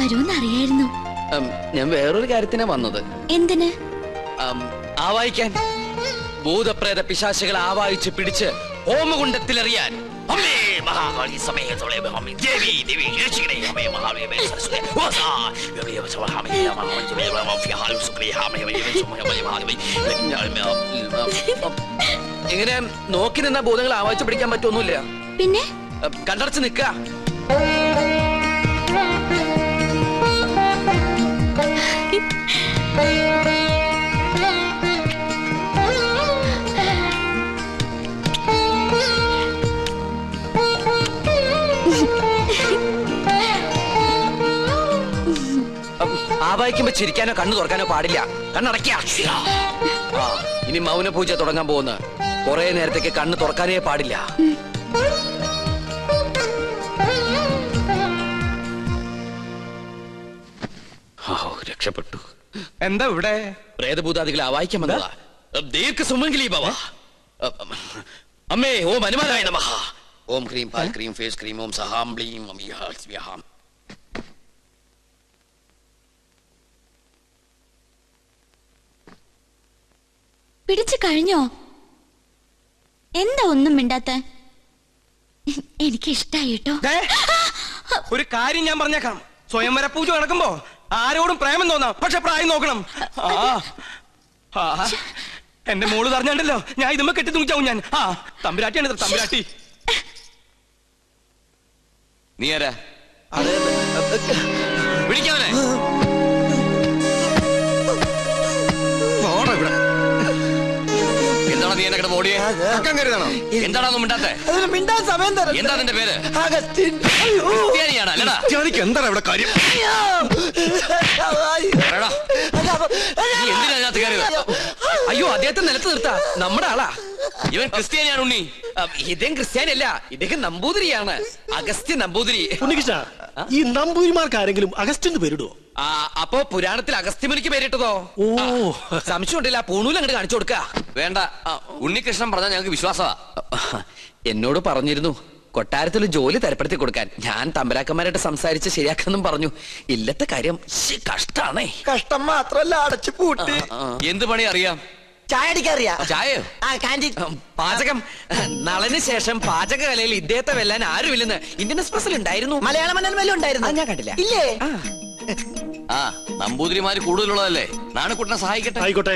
വരൂന്നറിയായിരുന്നു. ഞാൻ വേറൊരു കാര്യത്തിനാ വന്നത്. എന്തിന്? ആവായിക്കാൻ. ഭൂതപ്രേത പിശാചുകളെ ആവായിച്ച് പിടിച്ച് ഹോമകുണ്ടത്തിലെറിയാൻ. അമ്മേ മഹാകാളി സമേതോളെ അമ്മേ ദേവി ദേവി രക്ഷിക്കണേ അമ്മേ മഹാകാളി സരസ്വതി വാസാ ദേവി സവഹാമേ മഹാമഞ്ജമേ മഫിഹാലു സുബ്രിഹാമേ മഹാകാളി. എങ്ങനെ നോക്കി നിന്ന ഭൂതങ്ങളെ ആവായിച്ച് പിടിക്കാൻ പറ്റൊന്നുമില്ല. പിന്നെ കണ്ടടച്ച് നിൽക്കുക. ആവായിക്കുമ്പോ ചിരിക്കാനോ കണ്ണു തുറക്കാനോ പാടില്ല. കണ്ണടയ്ക്ക. ഇനി മൗനപൂജ തുടങ്ങാൻ പോകുന്ന കുറെ നേരത്തേക്ക് കണ്ണ് തുറക്കാനേ പാടില്ല. രക്ഷപ്പെട്ടു. എന്താ ഇവിടെ? പ്രേതഭൂതാദികളെ ആവായിക്കാൻ വന്നതാ. ദീർഘ സുമംഗലി ഭവ. അമ്മേ ഓം ഹനുമാനായ നമഃ. ഓം ക്രീം പാൽ ക്രീം ഫേസ് ക്രീം ഓം സഹാം ബ്ലീം അമിഹാം. പിടിച്ചു കഴിഞ്ഞോ? എന്താ ഒന്നും മിണ്ടാത്ത? എനിക്ക് ഇഷ്ടായി കേട്ടോ. ഒരു കാര്യം ഞാൻ പറഞ്ഞേക്കാം. സ്വയംവര പൂജ നടക്കുമ്പോ ആരോടും പ്രേമം തോന്നാം, പക്ഷെ പ്രായം നോക്കണം. എന്റെ മോള് പറഞ്ഞാണ്ടല്ലോ ഞാൻ ഇതുമ്മ കെട്ടി തൂങ്ങിച്ചാവും ഞാൻ. തമ്പുരാട്ടിയാണ് തമ്പുരാട്ടി. നീ ആരാ? വിളിക്കാവനെ. എന്താണ് നീ എന്നെ ഓടിയേ? എന്താണോ മിണ്ടാത്തെ? എന്താ നിന്റെ പേര്? ക്രിസ്ത്യാനിയാണ് അല്ലടാ? എന്താണ് ഇവിടെ കാര്യം? നീ എന്തിനാ അതിനകത്ത് കയറിയത്? അയ്യോ, അദ്ദേഹത്തെ നിലത്ത് നിർത്താ. നമ്മുടെ ആളാ. ഇവൻ ക്രിസ്ത്യാനിയാണ് ഉണ്ണി. ഇദ്ദേഹം ക്രിസ്ത്യാനിയല്ല, ഇദ്ദേഹം നമ്പൂതിരിയാണ്. അഗസ്ത്യ നമ്പൂതിരി. ഉണ്ണികൃഷ്ണ, ഈ നമ്പൂതിരിമാർക്ക് ആരെങ്കിലും അഗസ്ത്യന് പേരിടുവോ? അപ്പോ പുരാണത്തിൽ അഗസ്ത്യമുനിക്ക് പേരിട്ടതോ? ഓ, സംശയം ഉണ്ടല്ല. പൂണൂൽ അങ്ങോട്ട് കാണിച്ചു കൊടുക്ക. വേണ്ട, ഉണ്ണികൃഷ്ണൻ പറഞ്ഞാൽ ഞങ്ങൾക്ക് വിശ്വാസമാ. എന്നോട് പറഞ്ഞിരുന്നു കൊട്ടാരത്തിൽ ജോലി തരപ്പെടുത്തി കൊടുക്കാൻ. ഞാൻ തമ്പരാക്കന്മാരായിട്ട് സംസാരിച്ച് ശരിയാക്കാന്നും പറഞ്ഞു. ഇല്ലത്തെ കാര്യം കഷ്ടാണേ. കഷ്ടം മാത്രല്ല, അടച്ചു പൂട്ടി. എന്ത് പണി അറിയാം? ചായ അടിക്കറിയാ? ചായയോ? പാചകം. നളന് ശേഷം പാചകകലയിൽ ഇദ്ദേഹത്തെ വെല്ലാൻ ആരുമില്ലെന്ന് ഇന്ത്യൻ എക്സ്പ്രസിൽ ഉണ്ടായിരുന്നു. മലയാള മനോരമയിലും ഉണ്ടായിരുന്നു. ഞാൻ കണ്ടില്ല. ഇല്ലേ? നമ്പൂതിരിമാര് കൂടുതലുള്ളതല്ലേ. നാണക്കുട്ടനെ സഹായിക്കട്ടെ. ആയിക്കോട്ടെ.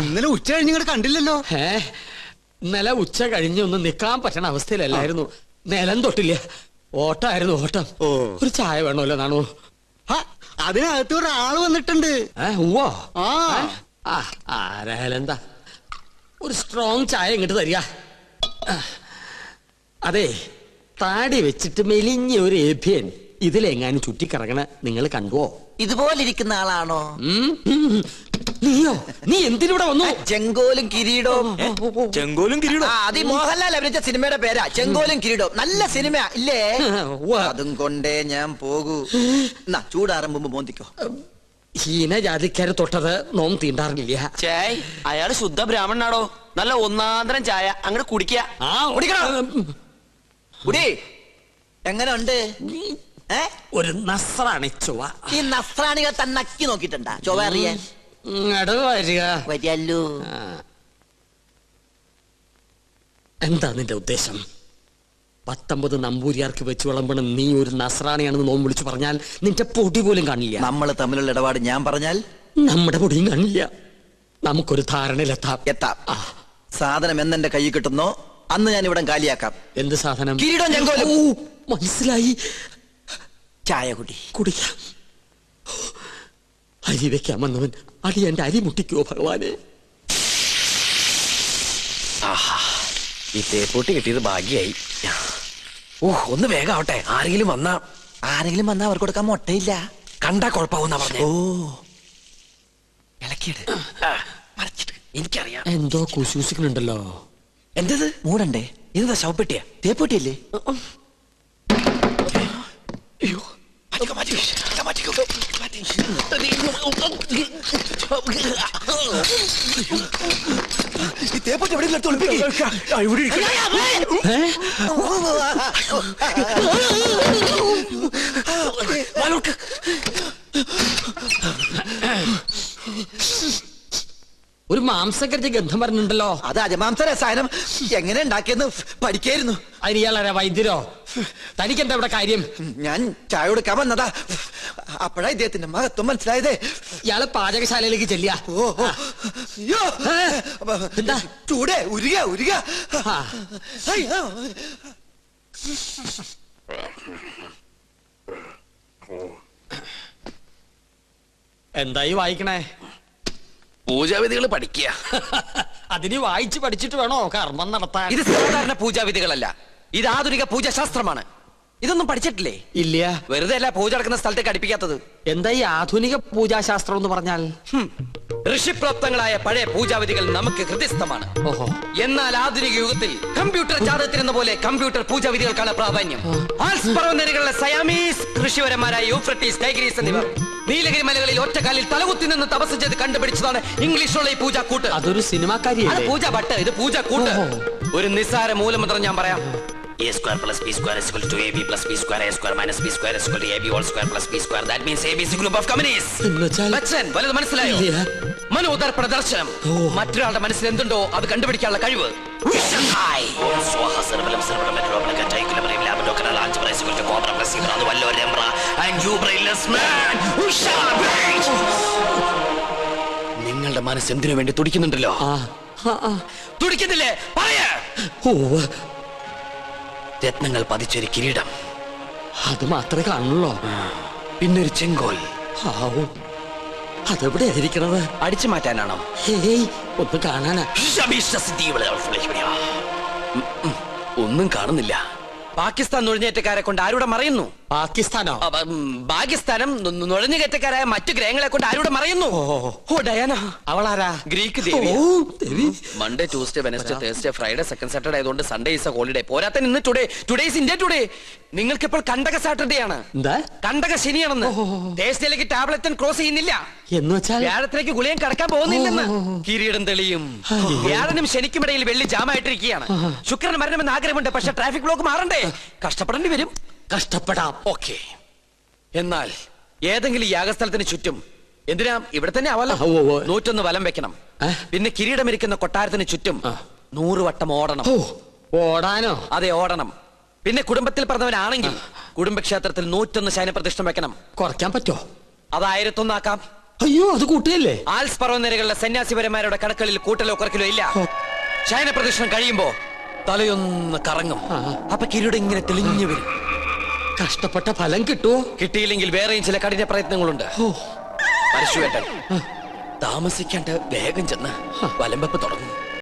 ഇന്നലെ ഉച്ച കഴിഞ്ഞിങ്ങോട്ട് കണ്ടില്ലല്ലോ. ഇന്നലെ ഉച്ച കഴിഞ്ഞൊന്നും നിക്കാൻ പറ്റണ അവസ്ഥയിലല്ലായിരുന്നു. നിലം തൊട്ടില്ല. ഓട്ടായിരുന്നു ഓട്ടം. ഒരു ചായ വേണമല്ലോ നാണു. അതിനകത്ത് ഒരാള് വന്നിട്ടുണ്ട്. ആരായാലും എന്താ, ഒരു സ്ട്രോങ് ചായ ഇങ്ങോട്ട് തരിക. അതെ, താടി വെച്ചിട്ട് മെലിഞ്ഞ ഒരു ഏഭ്യൻ ഇതിലെങ്ങാനും ചുറ്റിക്കറങ്ങണ നിങ്ങൾ കണ്ടുവോ? ഇതുപോലിരിക്കുന്ന ആളാണോ? നീയോ? നീ എന്തിനൂടെ വന്നു? ചെങ്കോലും കിരീടവും. ചെങ്കോലും കിരീടവും. അത് മോഹൻലാൽ അഭിനയിച്ച സിനിമയുടെ പേരാ, ചെങ്കോലും കിരീടവും. നല്ല സിനിമ ഇല്ലേ? അതും കൊണ്ടേ ഞാൻ പോകൂ. ചൂടാറുമ്പോ മോന്തിക്കോ. ഹീനജാതിക്കാര് തൊട്ടത് നോം തീണ്ടാറില്ല. ചായ്, അയാള് ശുദ്ധ ബ്രാഹ്മണനാടോ. നല്ല ഒന്നാന്തരം ചായ അങ്ങോട്ട് കുടിക്കുക. എങ്ങനെ ഉണ്ട്? ഒരു നസ്രാണി ചൊവ്വ. ഈ നസ്രാണികൾ തന്നക്കി നോക്കിട്ടുണ്ടാ ചൊവ്വ അറിയാൻ? വരികല്ലോ. എന്താ നിന്റെ ഉദ്ദേശം? 19 നമ്പൂരിയാർക്ക് വെച്ച് വിളമ്പണം നീ ഒരു നസ്രാണിയാണെന്ന് നോം വിളിച്ചു പറഞ്ഞാൽ നിന്റെ പൊടി പോലും കാണില്ല. നമ്മൾ തമ്മിലുള്ള ഇടപാട് ഞാൻ പറഞ്ഞാൽ നമ്മുടെ പൊടിയും കാണില്ല. നമുക്കൊരു ധാരണയിലെത്താം. സാധനം എന്നെന്റെ കൈ കിട്ടുന്നോ അന്ന് ഞാൻ ഇവിടെ കാലിയാക്കാം. എന്ത് സാധനം? കിരീടം ചെങ്കോലും. മനസ്സിലായി. ചായ കുടിക്കാം. അരി വെക്കാൻ വന്നവൻ അടി എന്റെ അരി മുട്ടിക്കോ ഭഗവാനെ. ഈ തേപ്പൂട്ടി കിട്ടിയത് ഭാഗ്യായി. ഒന്ന് വേഗം ആവട്ടെ. ആരെങ്കിലും വന്നാ അവർക്ക് കൊടുക്കാൻ മുട്ടയില്ല. കണ്ടാ കുഴപ്പമാവുന്ന പറഞ്ഞു. ഇളക്കിയിട്ട് എനിക്കറിയാം. എന്തോ കുശൂസിക്കുന്നുണ്ടല്ലോ. എന്തത്? മൂടണ്ടേ? ഇതെന്താ ശവപ്പെട്ടിയാ? തേപ്പൂട്ടിയല്ലേ? അയ്യോ, മാറ്റിക്കോ. ഈ തേപ്പത്തി എവിടെയെങ്കിലും എടുത്ത് ഒളിപ്പിക്ക്. ഇവിടെ ഇരിക്കട്ടെ. ഒരു മാംസക്കരച്ച് ഗന്ധം പറഞ്ഞിട്ടുണ്ടല്ലോ. അത് അജമാംസ രസായനം എങ്ങനെ ഉണ്ടാക്കിയെന്ന് പഠിക്കായിരുന്നു. അതിന് ഇയാളാരാ വൈദ്യരോ? തനിക്കെന്താ ഇവിടെ കാര്യം? ഞാൻ ചായ കൊടുക്കാൻ വന്നതാ. അപ്പോഴാ ഇദ്ദേഹത്തിന്റെ മഹത്വം മനസ്സിലായതേ. ഇയാള് പാചകശാലയിലേക്ക് ചെല്ലിയ. ഓ അയ്യോ, എന്താ ചൂടേ ഉരുക ഉരുക. അയ്യോ. എന്തായി വായിക്കണേ? പൂജാവിധികൾ പഠിക്കുക. അതിന് വായിച്ച് പഠിച്ചിട്ട് വേണോ കർമ്മം നടത്താൻ? ഇത് സാധാരണ പൂജാവിധികളല്ല, ഇത് ആധുനിക പൂജാശാസ്ത്രമാണ്. ഇതൊന്നും പഠിച്ചിട്ടില്ലേ? ഇല്ല. വെറുതെ അല്ല പൂജ നടക്കുന്ന സ്ഥലത്തേക്ക് അടുപ്പിക്കാത്തത്. എന്താ ഈ ആധുനിക പൂജാശാസ്ത്രം എന്ന് പറഞ്ഞാൽ? ഋഷിപ്രാപ്തങ്ങളായ പഴയ പൂജാവിധികൾ നമുക്ക് ഹൃദയസ്ഥമാണ്. ഓഹോ. എന്നാൽ ആധുനിക യുഗത്തിൽ കമ്പ്യൂട്ടർ ജാതകത്തിനെന്ന പോലെ കമ്പ്യൂട്ടർ പൂജാവിധികൾക്കാണ് പ്രാധാന്യം. ആൽസ് പർവ്വതനിരകളിലെ സയാമീസ് ഋഷിവരന്മാരായ യൂഫ്രട്ടീസ്, ടൈഗ്രീസ് എന്നിവർ നീലഗിരി മലകളിൽ ഒറ്റക്കാലിൽ തലകുത്തി നിന്ന് തപസ് ചെയ്ത് കണ്ടുപിടിച്ചതാണ് ഇംഗ്ലീഷുള്ള ഈ പൂജാക്കൂട്ട്. അതൊരു സിനിമാക്കാരിയല്ലേ? പൂജ ഭട്ട്, ഇത് പൂജാക്കൂട്ട്. ഒരു നിസ്സാര മൂലമന്ത്രം ഞാൻ പറയാം. A square plus B square is equal to AB plus B square, A square minus B square is equal to AB whole square plus B square. That means AB is a group of companies. Bachchan, വലുത് മനസ്സിലായോ? മനോദർപ്പണ ദർശനം. മറ്റൊരാളുടെ മനസ്സിൽ എന്തുണ്ടോ അത് കണ്ടുപിടിക്കാനുള്ള കഴിവ്. നിങ്ങളുടെ മനസ്സ് എന്തിനു വേണ്ടി തുടിക്കുന്നുണ്ടല്ലോ? തുടിക്കുന്നില്ലേ? പറയാ. രത്നങ്ങൾ പതിച്ചൊരു കിരീടം, അത് മാത്രമേ കാണുള്ളൂ. പിന്നൊരു ചെങ്കോൽ. അതെവിടെ ആയിരിക്കണത്? അടിച്ചു മാറ്റാനാണോ? ഒന്ന് കാണാനാ. ഒന്നും കാണുന്നില്ല. പാകിസ്ഥാൻ നുഴഞ്ഞേറ്റക്കാരെ കൊണ്ട് ആരുടെ മറയുന്നു? പാകിസ്ഥാനോ? പാകിസ്ഥാനം നുഴഞ്ഞുകയറ്റക്കാരായ മറ്റു ഗ്രഹങ്ങളെ കൊണ്ട് ആരുടെ മറയുന്നു? ഓ ഡയാന. അവളാരാ? ഗ്രീക്ക് ദേവി. Monday, Tuesday, Wednesday, Thursday, Friday, second Saturday ആയതുകൊണ്ട് സൺഡേ ഈസ് എ ഹോളിഡേ. പോരാത്ത ഇന്ന് ടുഡേ ഈസ് ഇന്ത്യ ടുഡേ. നിങ്ങൾക്ക് ഇപ്പോൾ കണ്ടക സാറ്റർഡേ ആണ്. കണ്ടക ശനിയാണെന്ന്. തേഴ്സ്ഡേയിലേക്ക് ടാബ്ലറ്റ് ക്രോസ് ചെയ്യുന്നില്ല എന്ന് വെച്ചാൽ വ്യാഴത്തിലേക്ക് ഗുളിയം കടക്കാൻ പോകുന്നില്ലെന്ന്. കിരീടം തെളിയും. വ്യാഴനും ശനിക്കുമിടയിൽ വെള്ളി ജാമായിട്ടിരിക്കുകയാണ്. ശുക്രന് മരണമെന്ന് ആഗ്രഹമുണ്ട്, പക്ഷെ ട്രാഫിക് ബ്ലോക്ക് മാറണ്ടേ? കഷ്ടപ്പെടേണ്ടി വരും. കഷ്ടപ്പെടാം. ഓക്കെ. എന്നാൽ ഏതെങ്കിലും യാഗസ്ഥലത്തിന് ചുറ്റും, എന്തിനാ ഇവിടെ തന്നെ ആവല്ലോ, 101 വലം വെക്കണം. പിന്നെ കിരീടമിരിക്കുന്ന കൊട്ടാരത്തിന് ചുറ്റും 100 വട്ടം ഓടണം. ഓടാനോ? അതെ, ഓടണം. പിന്നെ കുടുംബത്തിൽ പറഞ്ഞവനാണെങ്കിൽ കുടുംബക്ഷേത്രത്തിൽ 101 ശയനപ്രതിഷ്ഠ വെക്കണം. കുറയ്ക്കാൻ പറ്റോ? അത് 1001 ആക്കാം. അയ്യോ, അത് കൂട്ടുകയല്ലേ? ആൽസ് പർവ്വതനിരകളിലെ സന്യാസിപരന്മാരുടെ കടക്കളിൽ കൂട്ടലോ കുറക്കലോ ഇല്ല. ശയനപ്രതിഷ്ഠം കഴിയുമ്പോ തലയൊന്ന് കറങ്ങും. അപ്പൊ കിരീടം ഇങ്ങനെ തെളിഞ്ഞു വരും. കഷ്ടപ്പെട്ട ഫലം കിട്ടുമോ? കിട്ടിയില്ലെങ്കിൽ വേറെയും ചില കഠിന പ്രയത്നങ്ങളുണ്ട്. പരശുവേട്ടൻ താമസിക്കാണ്ട് വേഗം ചെന്ന് വലമ്പപ്പ് തുടങ്ങും.